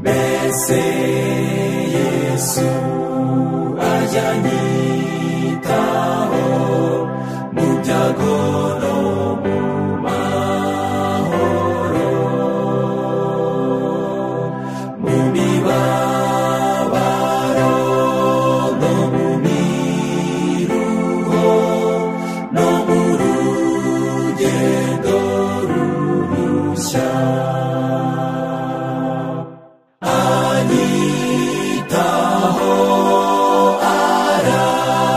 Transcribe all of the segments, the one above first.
mbese Yesu ajyanyitaho mu byago no mu mahoro, mu mibabaro no mu miruho no mu rugendo rurushya. Anyitaho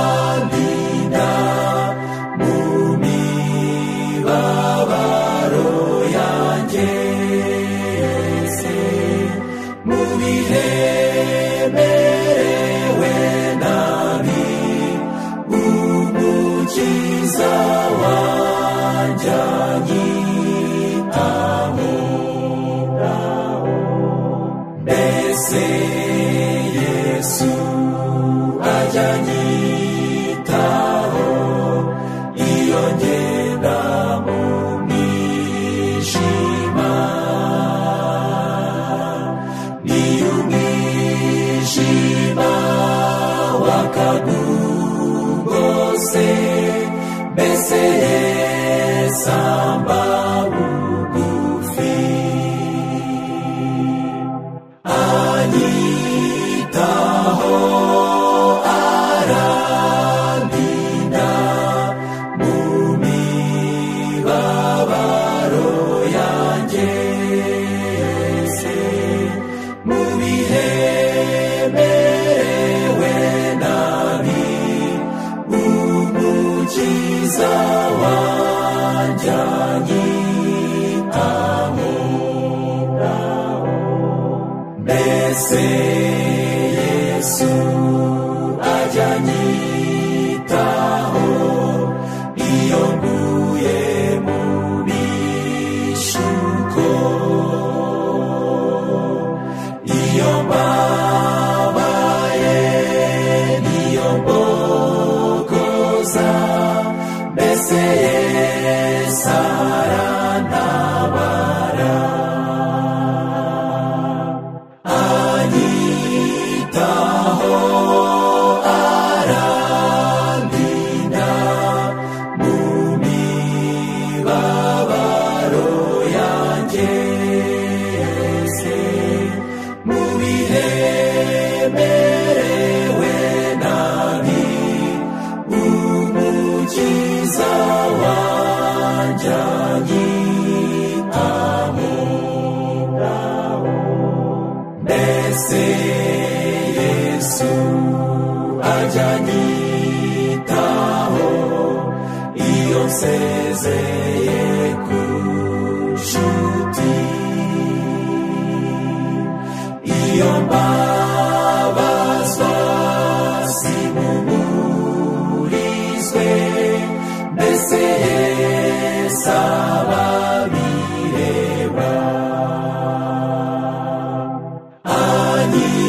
arandinda mu mibabaro yanjye yose, mu bihe merewe nabi umukiza wanjye anyitaho. Mbese Yesu ajyanyitaho iyo ngenda mu mwijima, niyo umwijima wakagugose, mbese Yesu amba bugufi. Anyitaho arandinda mu mibabaro yanjye yose, mu bihe merewe nabi umukiza wanjye anyitaho. Mbese Yesu ajyanyitaho iyo nguye mu bishuko, iyo mbabaye niyo mbogoza, mbese Yesu arantabara. Anyitaho arandinda mu mibabaro yanjye yose, mu bihe merewe nabi umukiza wanjye anyitaho. Mbese Yesu ajyanyitaho iyo nsezeye ku nshuti, iyo mbabazwa simuburizwe, mbese Yesu ababireba. Anyitaho